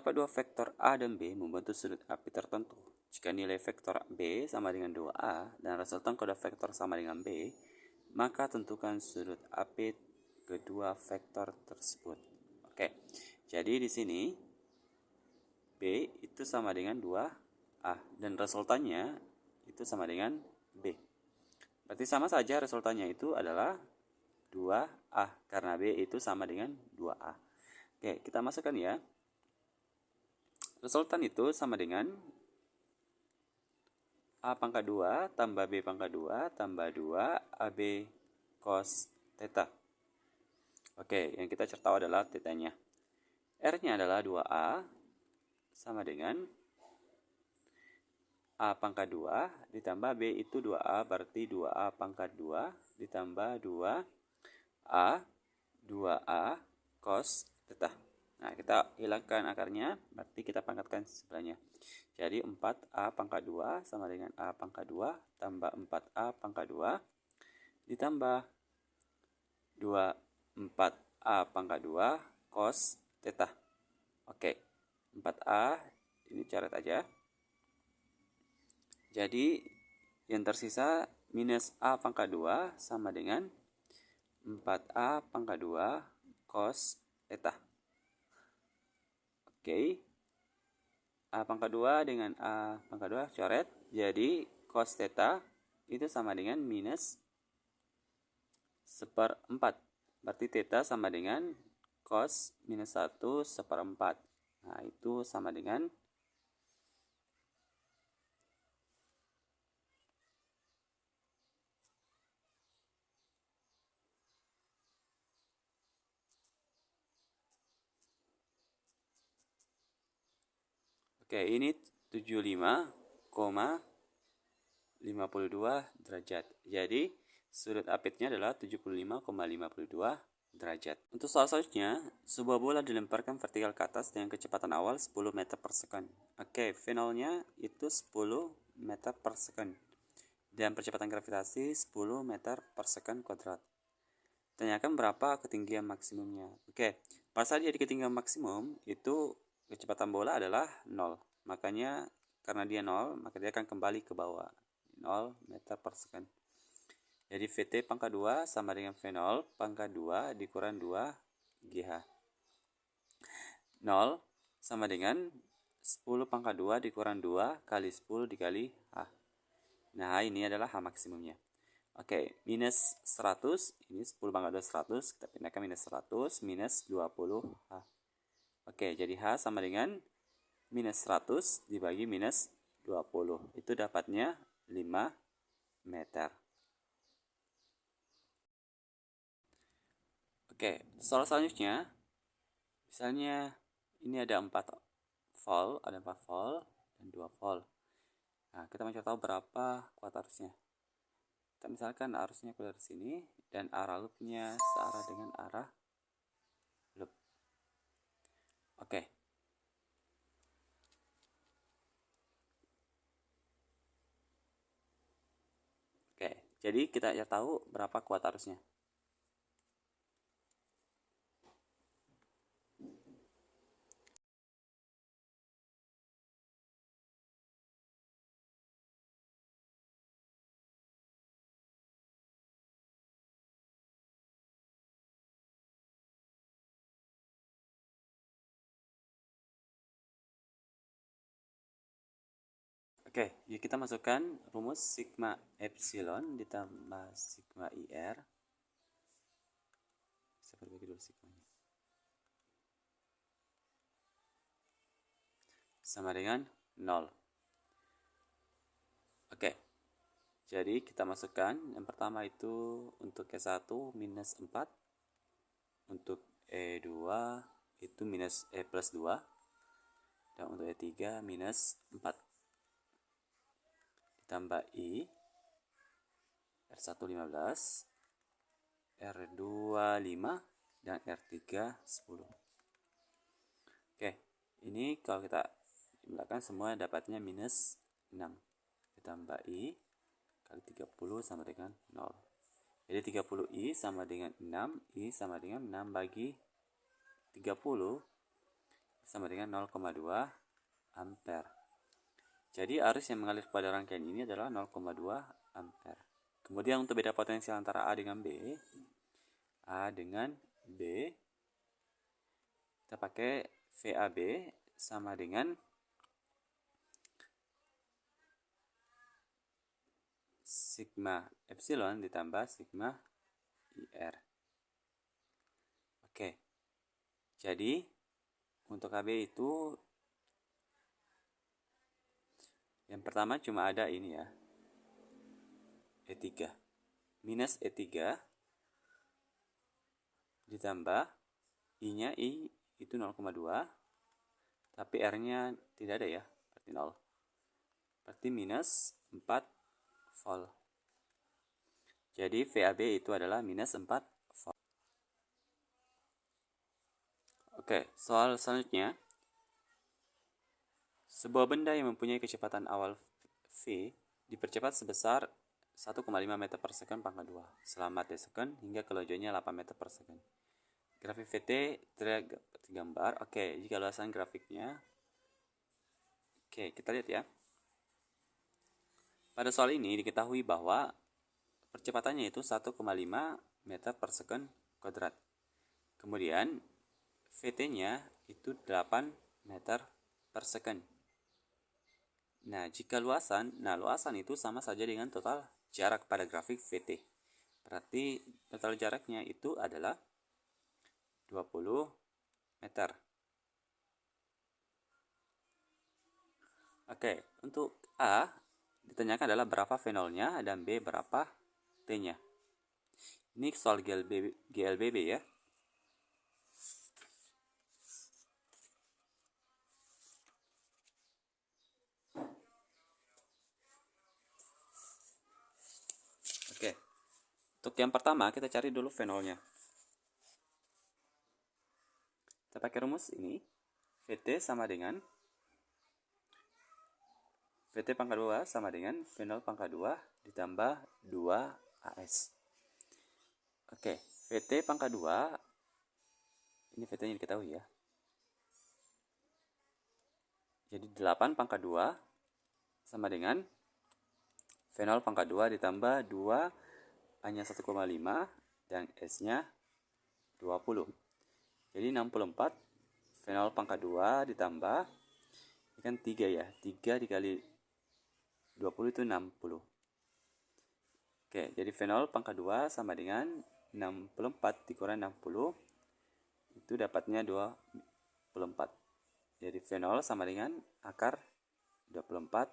Terdapat dua vektor A dan B membentuk sudut api tertentu. Jika nilai vektor B sama dengan 2A dan resultan kode vektor sama dengan B, maka tentukan sudut api kedua vektor tersebut. Oke, jadi di sini B itu sama dengan 2A dan resultannya itu sama dengan B. Berarti sama saja resultannya itu adalah 2A karena B itu sama dengan 2A. Oke, kita masukkan ya. Resultan itu sama dengan A pangkat 2 tambah B pangkat 2 tambah 2 AB cos theta. Oke, yang kita cari tahu adalah theta-nya. R-nya adalah 2A sama dengan A pangkat 2 ditambah B itu 2A, berarti 2A pangkat 2 ditambah 2A cos theta. Nah, kita hilangkan akarnya, berarti kita pangkatkan sebelahnya. Jadi 4A pangkat 2 sama dengan A pangkat 2 tambah 4A pangkat 2 ditambah 4A pangkat 2 cos theta. Oke, 4A ini coret aja. Jadi yang tersisa minus A pangkat 2 sama dengan 4A pangkat 2 cos theta. Oke, A pangkat 2 dengan A pangkat 2 coret. Jadi cos theta itu sama dengan minus 1/4. Berarti theta sama dengan cos minus 1/4. Nah, itu sama dengan Oke, ini 75,52 derajat. Jadi, sudut apitnya adalah 75,52 derajat. Untuk soal selanjutnya, sebuah bola dilemparkan vertikal ke atas dengan kecepatan awal 10 meter per second. Oke, finalnya itu 10 meter per second. Dan percepatan gravitasi 10 meter per second kuadrat. Tanyakan berapa ketinggian maksimumnya. Oke, pada saat dia di ketinggian maksimum, itu kecepatan bola adalah 0. Makanya karena dia 0, maka dia akan kembali ke bawah. 0 meter per second. Jadi VT pangkat 2 sama dengan V0 pangkat 2 dikurang 2 GH. 0 sama dengan 10 pangkat 2 dikurang 2 kali 10 dikali H. Nah, ini adalah H maksimumnya. Oke, minus 100, ini 10 pangkat 2 100, kita pindahkan minus 100, minus 20H. Oke, jadi H sama dengan minus 100 dibagi minus 20. Itu dapatnya 5 meter. Oke, soal selanjutnya, misalnya ini ada 4 volt, dan 2 volt. Nah, kita mencari tahu berapa kuat arusnya. Kita misalkan arusnya keluar dari sini, dan arah loopnya searah dengan arah loop. Oke. Oke, jadi kita ya tahu berapa kuat arusnya. Oke, yuk kita masukkan rumus sigma epsilon ditambah sigma IR. Saya perbagi dulu sigmanya. Sama dengan 0. Oke, jadi kita masukkan yang pertama itu untuk E1 minus 4. Untuk E2 itu minus E plus 2. Dan untuk E3 minus 4. Ditambah I R1 15, R2 5, dan R3 10. Oke, ini kalau kita jumlahkan semua dapatnya minus 6. Ditambah I kali 30 sama dengan 0. Jadi 30I sama dengan 6, I sama dengan 6 bagi 30. sama dengan 0,2 ampere. Jadi arus yang mengalir pada rangkaian ini adalah 0,2 ampere. Kemudian untuk beda potensial antara A dengan B, kita pakai VAB sama dengan sigma epsilon ditambah sigma IR. Oke. Jadi untuk AB itu yang pertama cuma ada ini ya, E3 minus E3 ditambah I-nya, I itu 0,2, tapi R-nya tidak ada ya, berarti 0. Berarti minus 4 volt. Jadi VAB itu adalah minus 4 volt. Oke, soal selanjutnya. Sebuah benda yang mempunyai kecepatan awal V dipercepat sebesar 1,5 meter per second pangkat 2 selama T second hingga kelojohnya 8 meter per second. Grafik VT tergambar. Oke, jika luasan grafiknya. Oke, kita lihat ya. Pada soal ini diketahui bahwa percepatannya itu 1,5 meter per second kuadrat. Kemudian VT-nya itu 8 meter per second. Nah, jika luasan itu sama saja dengan total jarak pada grafik VT. Berarti total jaraknya itu adalah 20 meter. Oke, untuk A ditanyakan adalah berapa V0-nya dan B berapa T-nya. Ini soal GLBB ya. Oke. Untuk yang pertama kita cari dulu V0-nya. Kita pakai rumus ini. VT sama dengan VT pangkat 2 sama dengan V0 pangkat 2 ditambah 2 AS. Oke, VT pangkat 2, ini VT-nya diketahui ya. Jadi 8 pangkat 2 sama dengan V0 pangkat 2 ditambah 2 hanya 1,5 dan S-nya 20. Jadi 64 V0 pangkat 2 ditambah, ini kan 3 ya, 3 dikali 20 itu 60. Oke, jadi V0 pangkat 2 sama dengan 64 dikurang 60, itu dapatnya 24. Jadi V0 sama dengan akar 24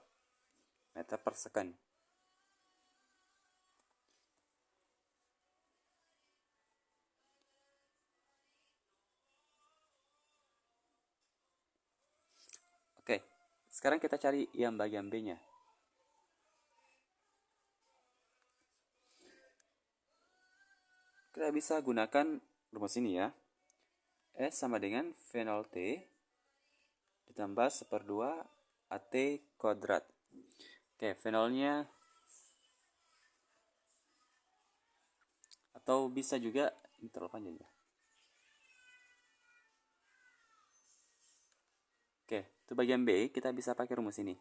meter per second. Oke, sekarang kita cari yang bagian B-nya. Kita bisa gunakan rumus ini ya. S sama dengan V0T ditambah 1/2 AT kuadrat. Oke, V0-nya atau bisa juga ini terlalu panjang ya. Oke, untuk bagian B kita bisa pakai rumus ini.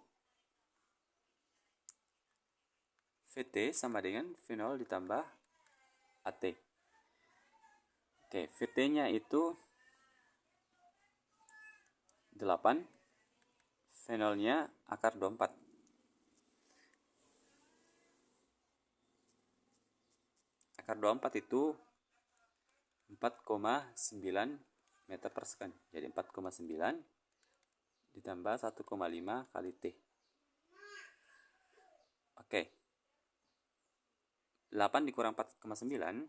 VT sama dengan V0 ditambah AT. Oke, VT-nya itu 8, V0-nya akar 24. Akar 24 itu 4,9 meter per second. Jadi 4,9 ditambah 1,5 kali T. Oke. 8 dikurang 4,9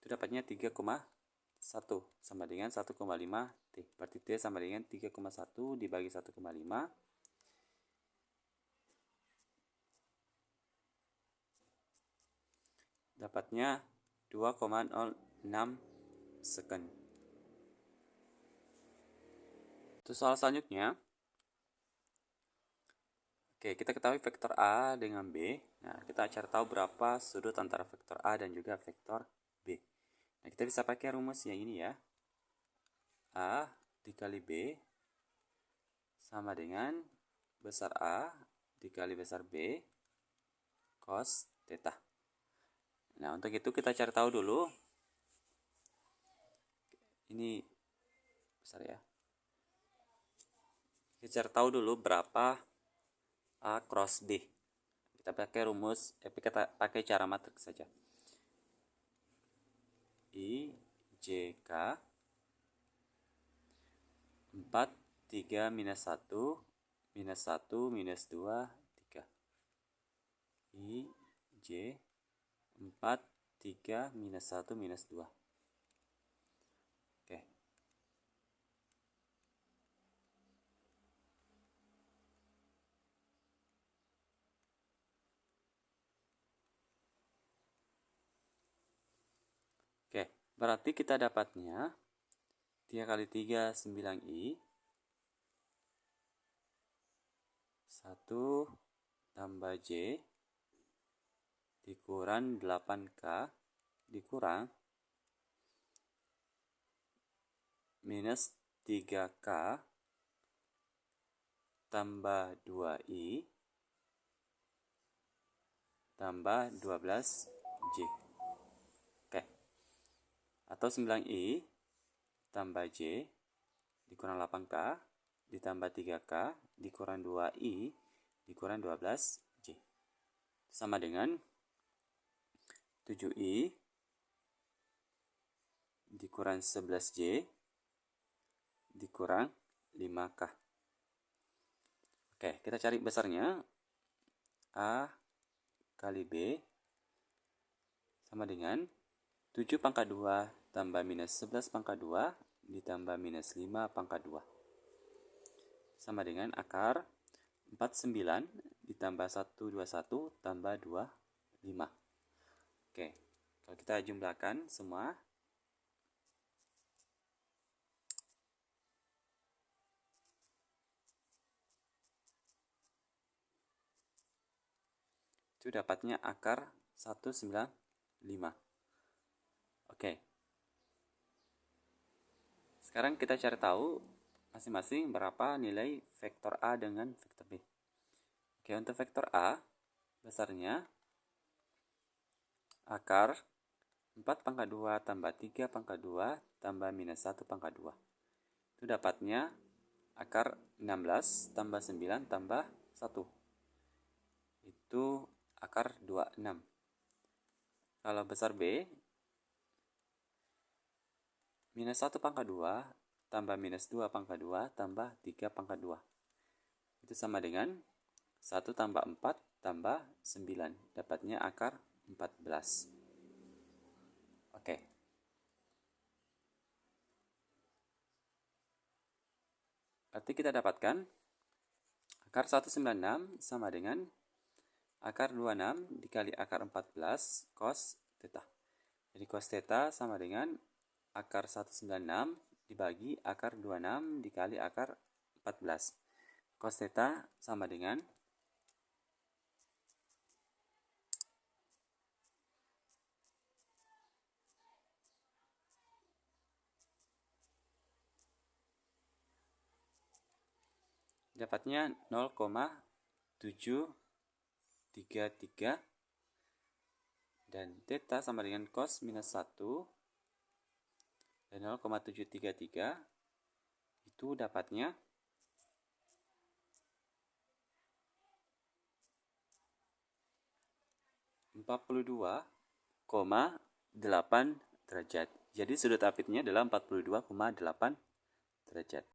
itu dapatnya 3,1 sama dengan 1,5 T. Berarti T sama dengan 3,1 dibagi 1,5. Dapatnya 2,06 second. Untuk soal selanjutnya. Oke, kita ketahui vektor A dengan B. Nah, kita cari tahu berapa sudut antara vektor A dan juga vektor B. Nah, kita bisa pakai rumus yang ini ya. A dikali B sama dengan besar A dikali besar B cos theta. Nah, untuk itu kita cari tahu dulu. Ini besar ya. Kita cari tahu dulu berapa A cross D. Kita pakai rumus, kita pakai cara matriks saja. I, J, K 4, 3, minus 1, minus 1, minus 2, 3. I, J, 4, 3, minus 1, minus 2. Oke. Oke, berarti kita dapatnya 3 kali 3, 9I. 1 tambah J dikurang 8K dikurang minus 3K tambah 2I tambah 12J. Oke. Atau 9I tambah J dikurang 8K ditambah 3K dikurang 2I dikurang 12J. Sama dengan 7I dikurang 11J dikurang 5K. Oke, kita cari besarnya. A kali B sama dengan 7 pangkat 2 tambah minus 11 pangkat 2 ditambah minus 5 pangkat 2. Sama dengan akar 49 ditambah 121 tambah 25. Oke, kalau kita jumlahkan semua, itu dapatnya akar 195. Oke. Sekarang kita cari tahu masing-masing berapa nilai vektor A dengan vektor B. Oke, untuk vektor A, besarnya akar 4 pangkat 2 tambah 3 pangkat 2 tambah minus 1 pangkat 2. Itu dapatnya akar 16 tambah 9 tambah 1. Itu akar 26. Kalau besar B, minus 1 pangkat 2 tambah minus 2 pangkat 2 tambah 3 pangkat 2. Itu sama dengan 1 tambah 4 tambah 9. Dapatnya akar 14. Oke. Berarti kita dapatkan akar 196 sama dengan akar 26 dikali akar 14 cos theta. Jadi cos theta sama dengan akar 196 dibagi akar 26 dikali akar 14. Cos theta sama dengan dapatnya 0,733 dan theta sama dengan cos minus 1 dan 0,733 itu dapatnya 42,8 derajat. Jadi sudut apitnya adalah 42,8 derajat.